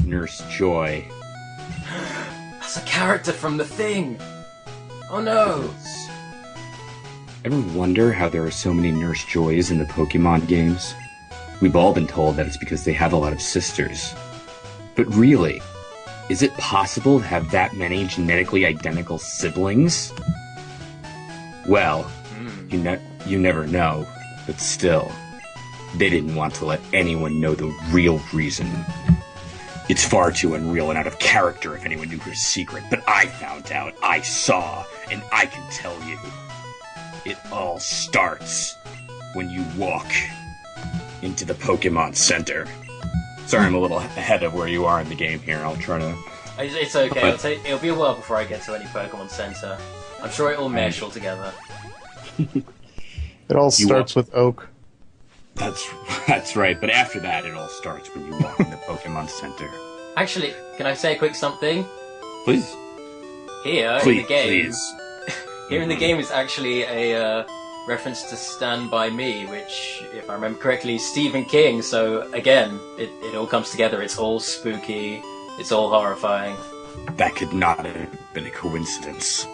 Nurse Joy. That's a character from The Thing! Oh no! Ever wonder how there are so many Nurse Joys in the Pokemon games? We've all been told that it's because they have a lot of sisters. But really, is it possible to have that many genetically identical siblings? Well, you never know, but still, they didn't want to let anyone know the real reason. It's far too unreal and out of character if anyone knew her secret, but I found out, I saw, and I can tell you. It all starts when you walk into the Pokemon Center. Sorry, I'm a little ahead of where you are in the game here. I'll try to... It's okay. It'll be a while before I get to any Pokemon Center. I'm sure it'll mesh all together. It all starts with Oak. That's right, but after that, it all starts when you walk in the Pokemon Center. Actually, can I say a quick something? Please. Here in the game... Please. Here in the game is actually a reference to Stand By Me, which, if I remember correctly, is Stephen King, so again, it all comes together. It's all spooky, it's all horrifying. That could not have been a coincidence.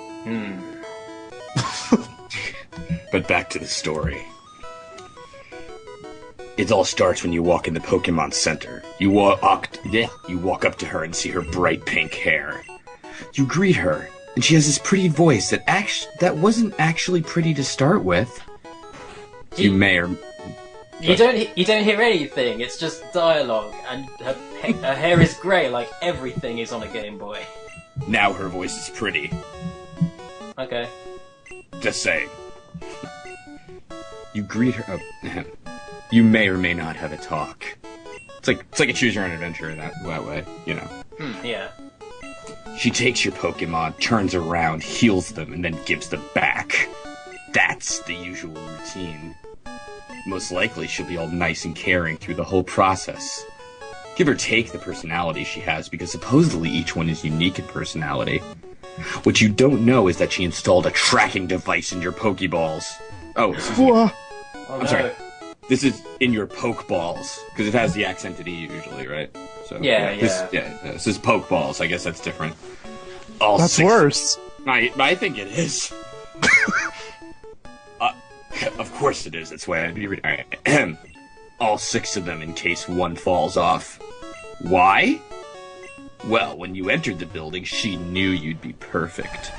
But back to the story. It all starts when you walk in the Pokemon Center. You walk up to her and see her bright pink hair. You greet her, and she has this pretty voice that wasn't actually pretty to start with. You don't hear anything. It's just dialogue, and her hair is grey, like everything is on a Game Boy. Now her voice is pretty. Okay. Just saying. You greet her. You may or may not have a talk. It's like a choose your own adventure in that way, you know. Yeah. She takes your Pokemon, turns around, heals them, and then gives them back. That's the usual routine. Most likely she'll be all nice and caring through the whole process. Give or take the personality she has, because supposedly each one is unique in personality. What you don't know is that she installed a tracking device in your Pokeballs. I'm sorry. This is in your Pokeballs, because it has the accented E usually, right? So this is Pokeballs. I guess that's different. That's worse. I think it is. Of course it is. That's why I'd be reading. All right. All 6 of them in case one falls off. Why? Well, when you entered the building, she knew you'd be perfect.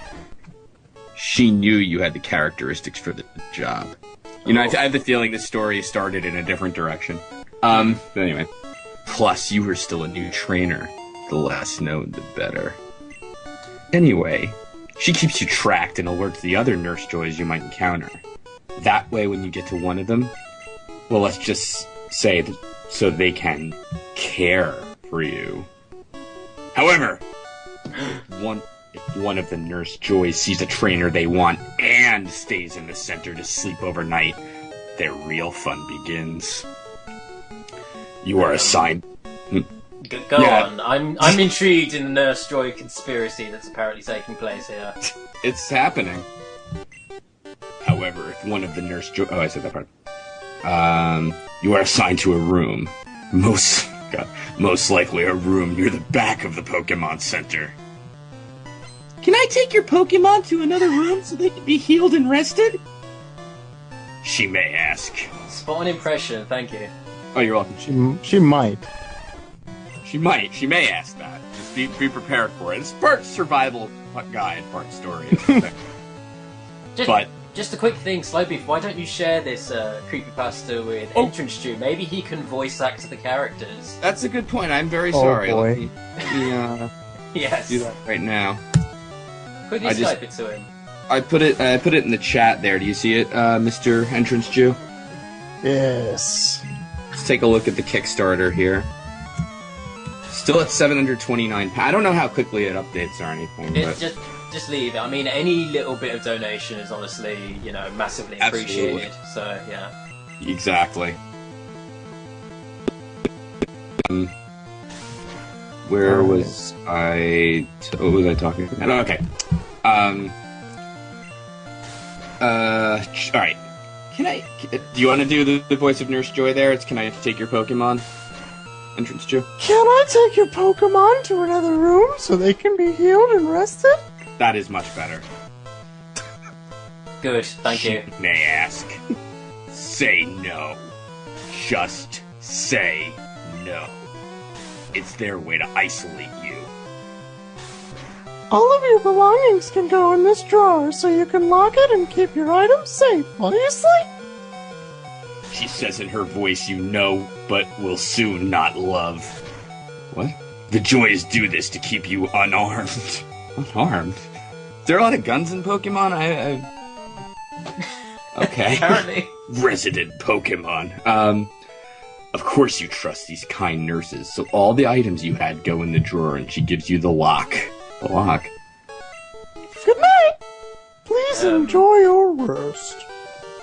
She knew you had the characteristics for the job. You know, I have the feeling this story started in a different direction. But anyway. Plus, you were still a new trainer. The less known, the better. Anyway, she keeps you tracked and alerts the other Nurse Joys you might encounter. That way, when you get to one of them, well, let's just say that so they can care for you. However, if one of the Nurse Joys sees a trainer they want and stays in the center to sleep overnight, their real fun begins. You are assigned... Go on. I'm intrigued in the Nurse Joy conspiracy that's apparently taking place here. It's happening. However, if one of the Nurse Joy... Oh, I said that part. You are assigned to a room. Most likely a room near the back of the Pokemon Center. Can I take your Pokemon to another room so they can be healed and rested? She may ask. Spot on impression, thank you. Oh, you're welcome. She might. She may ask that. Just be prepared for it. It's part survival guide, part story. Just a quick thing, Slowbeef, why don't you share this creepypasta with EntranceJew? Maybe he can voice act the characters. That's a good point. I'm very sorry. Boy. Let me Yes. do that right now. Quickly Skype it to him. I put it in the chat there. Do you see it, Mr. EntranceJew? Yes. Let's take a look at the Kickstarter here. Still at 729 pounds. I don't know how quickly it updates or anything. But... Just leave it. I mean, any little bit of donation is honestly, massively appreciated. Absolutely. So, yeah. Exactly. Where was I? What was I talking about? Okay. All right. Do you want to do the voice of Nurse Joy there? Can I take your Pokemon? EntranceJew? Can I take your Pokemon to another room so they can be healed and rested? That is much better. Good, thank you. She may ask. Say no. Just say no. It's their way to isolate you. All of your belongings can go in this drawer so you can lock it and keep your items safe while you sleep. She says in her voice you know, but will soon not love. What? The Joys do this to keep you unarmed. Unarmed? Is there a lot of guns in Pokemon? Okay. Apparently. Resident Pokemon. Of course you trust these kind nurses, so all the items you had go in the drawer and she gives you the lock. The lock. Good night. Please enjoy your rest.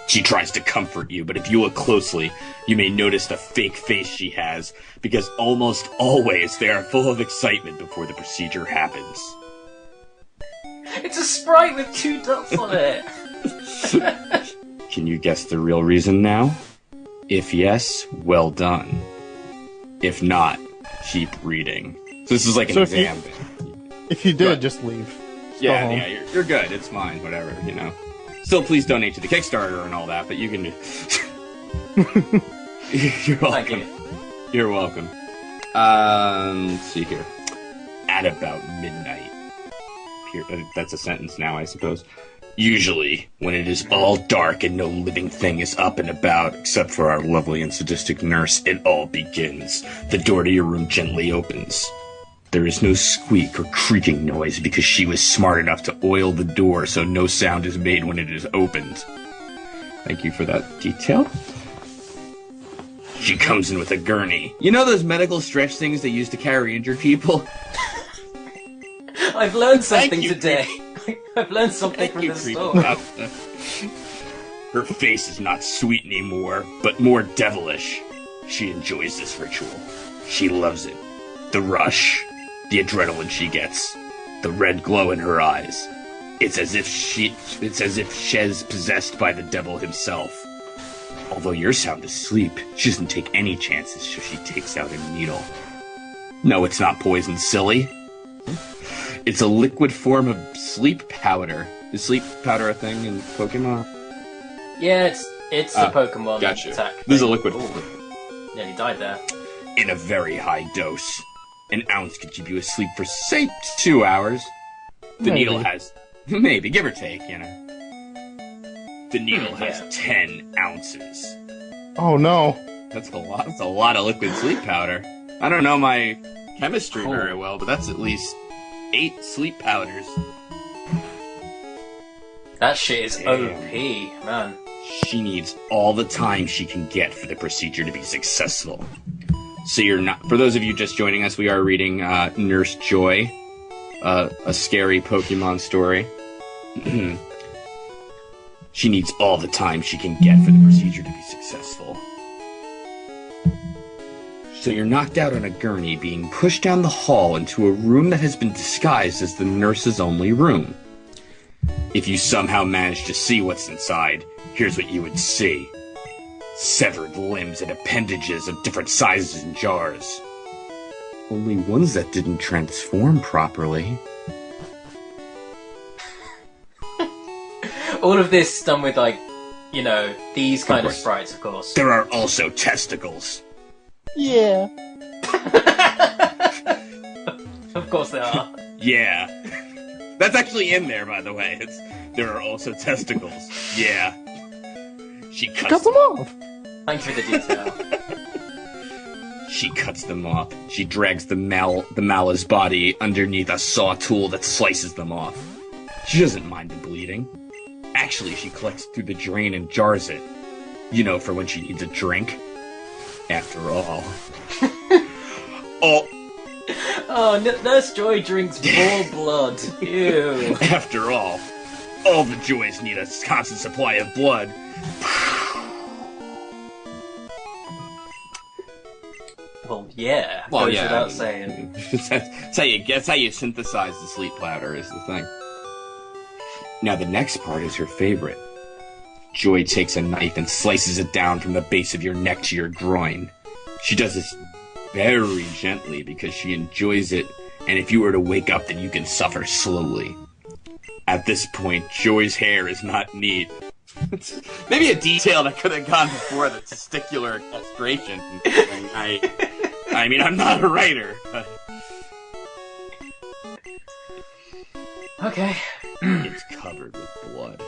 She tries to comfort you, but if you look closely, you may notice the fake face she has, because almost always they are full of excitement before the procedure happens. It's a sprite with 2 dots on it! Can you guess the real reason now? If yes, well done. If not, keep reading. So this is like an exam. If you did, just leave. Yeah, you're good. It's fine. Whatever, you know. Still, please donate to the Kickstarter and all that, but you can do... You're welcome. Thank you. You're welcome. Let's see here. At about midnight. Here, that's a sentence now, I suppose. Usually, when it is all dark and no living thing is up and about, except for our lovely and sadistic nurse, it all begins. The door to your room gently opens. There is no squeak or creaking noise because she was smart enough to oil the door so no sound is made when it is opened. Thank you for that detail. She comes in with a gurney. You know those medical stretch things they use to carry injured people? I've learned something today. I've learned something from this store. Her face is not sweet anymore, but more devilish. She enjoys this ritual. She loves it. The rush, the adrenaline she gets, the red glow in her eyes. It's as if she's possessed by the devil himself. Although you're sound asleep, she doesn't take any chances, so she takes out a needle. No, it's not poison, silly. It's a liquid form of sleep powder. Is sleep powder a thing in Pokemon? Yeah, it's the Pokemon gotcha. attack. This is a liquid. Ooh. Nearly died there. In a very high dose. An ounce could keep you asleep for, say, 2 hours. The needle has... Maybe, give or take, you know. The needle has 10 ounces. Oh, no. That's a lot. That's a lot of liquid sleep powder. I don't know my chemistry very well, but that's at least 8 sleep powders. That shit is OP, man. She needs all the time she can get for the procedure to be successful. So you're not... For those of you just joining us, we are reading Nurse Joy, a scary Pokemon story. She needs all the time she can get for the procedure to be successful. So you're knocked out on a gurney, being pushed down the hall into a room that has been disguised as the nurse's only room. If you somehow manage to see what's inside, here's what you would see. Severed limbs and appendages of different sizes in jars. Only ones that didn't transform properly. All of this done with, like, you know, these kind of sprites, of course. There are also testicles. Yeah. Of course they are. Yeah. That's actually in there, by the way. There are also testicles. Yeah. She cuts them off. Thank you for the detail. She cuts them off. She drags the Mala's body underneath a saw tool that slices them off. She doesn't mind the bleeding. Actually, she collects through the drain and jars it. You know, for when she needs a drink. After all. Oh, Nurse Joy drinks more blood. Ew. After all the Joys need a constant supply of blood. Well, yeah. Goes without saying. That's how you synthesize the sleep powder, is the thing. Now the next part is her favorite. Joy takes a knife and slices it down from the base of your neck to your groin. She does this very gently because she enjoys it, and if you were to wake up, then you can suffer slowly. At this point, Joy's hair is not neat. It's maybe a detail that could have gone before the testicular castration. I mean, I'm not a writer, but... Okay. It's covered with blood.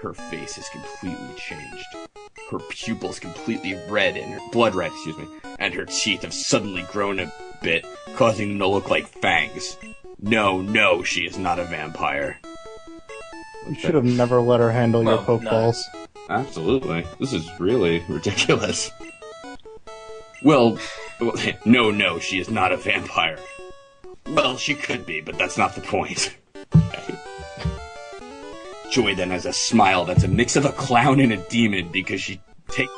Her face is completely changed. Her pupils completely red and blood red, and her teeth have suddenly grown a bit, causing them to look like fangs. No, she is not a vampire. You should have never let her handle your pokeballs. Absolutely. This is really ridiculous. Well, no, she is not a vampire. Well, she could be, but that's not the point. Joy then has a smile that's a mix of a clown and a demon because she takes...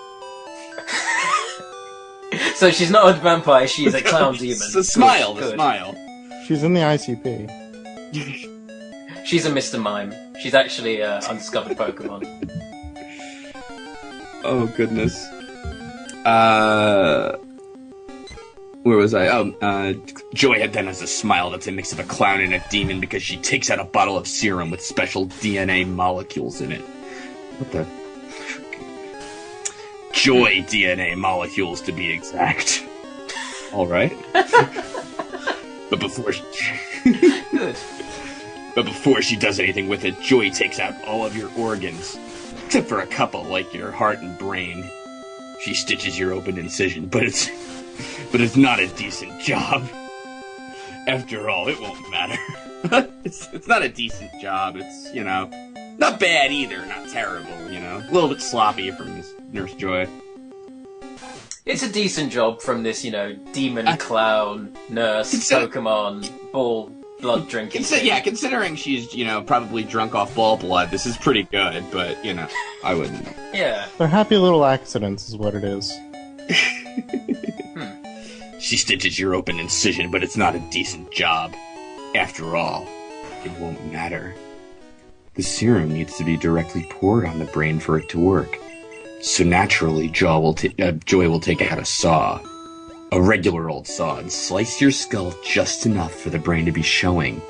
So she's not a vampire, she's a clown demon. The smile, Good. the smile. She's in the ICP. She's a Mr. Mime. She's actually an undiscovered Pokemon. Oh, goodness. Where was I? Joy then has a smile that's a mix of a clown and a demon because she takes out a bottle of serum with special DNA molecules in it. What the... Joy DNA molecules, to be exact. Alright. But before she... Good. But before she does anything with it, Joy takes out all of your organs. Except for a couple, like your heart and brain. She stitches your open incision, but it's not a decent job. After all, it won't matter. It's not a decent job. It's, not bad either, not terrible, A little bit sloppy from this Nurse Joy. It's a decent job from this, demon, clown, nurse, Pokemon, ball, blood drinking. Considering she's, probably drunk off ball blood, this is pretty good, but, I wouldn't. Yeah. They're happy little accidents is what it is. She stitches your open incision, but it's not a decent job. After all, it won't matter. The serum needs to be directly poured on the brain for it to work. So naturally, Joy will take out a saw. A regular old saw, and slice your skull just enough for the brain to be showing.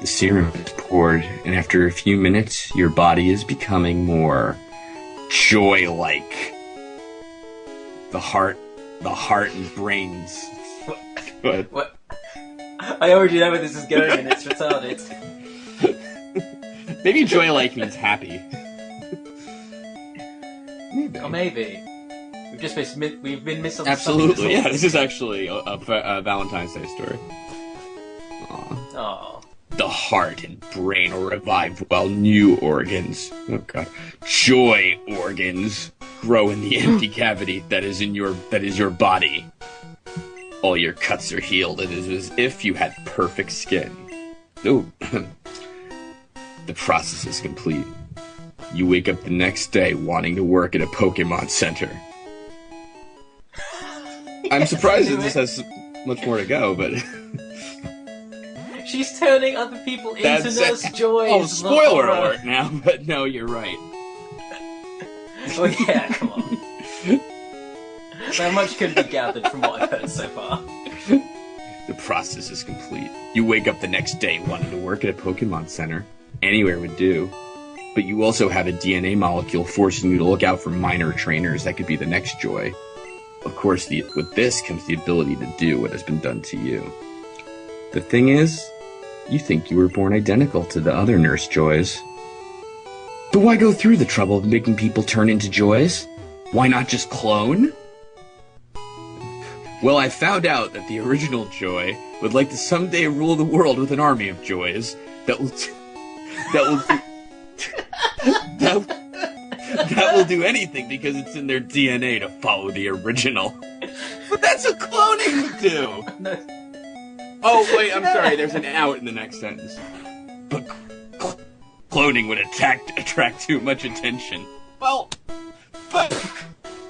The serum is poured, and after a few minutes, your body is becoming more Joy-like. The heart and brains. What? I already know where this is going, and it's retarded. Maybe Joy-like means happy. Maybe. Or maybe. We've been misunderstood. Absolutely, yeah, this is actually a Valentine's Day story. Aww. The heart and brain are revived while new organs, Joy organs, grow in the empty cavity that is your body. All your cuts are healed. It is as if you had perfect skin. Ooh. The process is complete. You wake up the next day wanting to work at a Pokemon Center. I'm surprised that this has much more to go, but... She's turning other people into Nurse Joy. Oh, spoiler alert now, but no, you're right. Well, yeah, come on. So much could be gathered from what I've heard so far. The process is complete. You wake up the next day wanting to work at a Pokemon Center. Anywhere would do. But you also have a DNA molecule forcing you to look out for minor trainers that could be the next Joy. Of course, with this comes the ability to do what has been done to you. The thing is, you think you were born identical to the other Nurse Joys. But why go through the trouble of making people turn into Joys? Why not just clone? Well, I found out that the original Joy would like to someday rule the world with an army of Joys that will do anything because it's in their DNA to follow the original. But that's what cloning would do! Oh, wait, I'm sorry, there's an out in the next sentence. But cloning would attract too much attention. Well, but...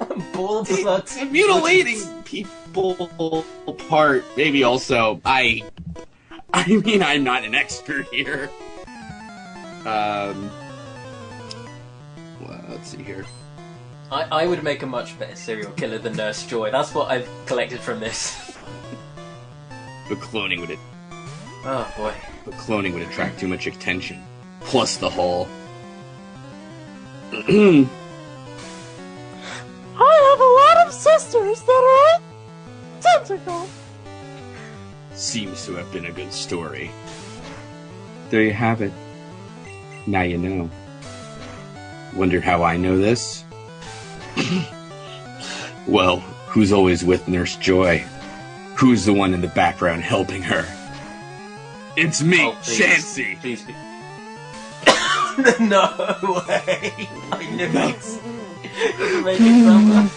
the mutilating people part, maybe also, I mean, I'm not an expert here. Well, let's see here. I would make a much better serial killer than Nurse Joy. That's what I've collected from this. But cloning would Oh boy. attract too much attention. Plus the whole. I have a lot of sisters that are identical. Seems to have been a good story. There you have it. Now you know. Wondered how I know this? Well, who's always with Nurse Joy? Who's the one in the background helping her? It's me, Oh, please. Chansey! Please be. No way! I knew it! Doesn't make it sound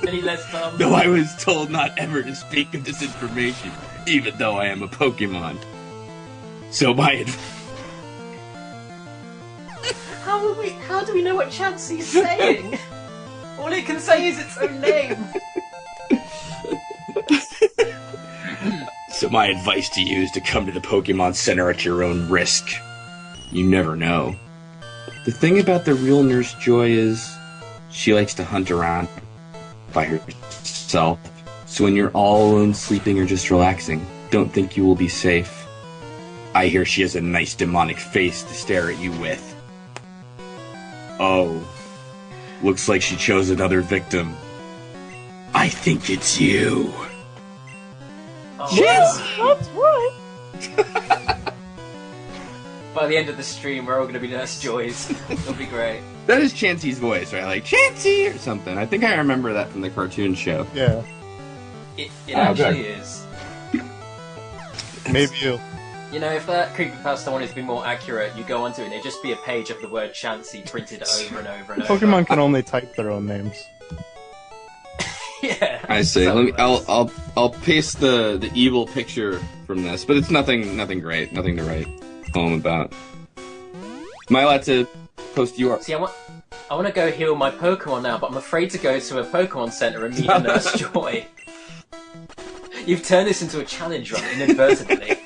any less dumb. Though I was told not ever to speak of this information, even though I am a Pokemon. So How do we know what Chansey's saying? All it can say is its own name. So my advice to you is to come to the Pokemon Center at your own risk. You never know. The thing about the real Nurse Joy is, she likes to hunt around by herself. So when you're all alone sleeping or just relaxing, don't think you will be safe. I hear she has a nice demonic face to stare at you with. Oh, looks like she chose another victim. I think it's you. Oh, Yes, no. that's right. By the end of the stream, we're all going to be Nurse Joys. It'll be great. That is Chansey's voice, right? Like, Chansey! Or something. I think I remember that from the cartoon show. Yeah, It Oh, actually good. is. maybe you. You know, if that creepypasta wanted to be more accurate, you go onto it and it'd just be a page of the word Chansey printed over and over and over. Pokemon can only type their own names. Yeah. I see. so Let me. nice. I'll paste the evil picture from this, but it's nothing great. Nothing to write home about. Am I allowed to post your? See, I want to go heal my Pokemon now, but I'm afraid to go to a Pokemon Center and meet a Nurse Joy. You've turned this into a challenge run inadvertently.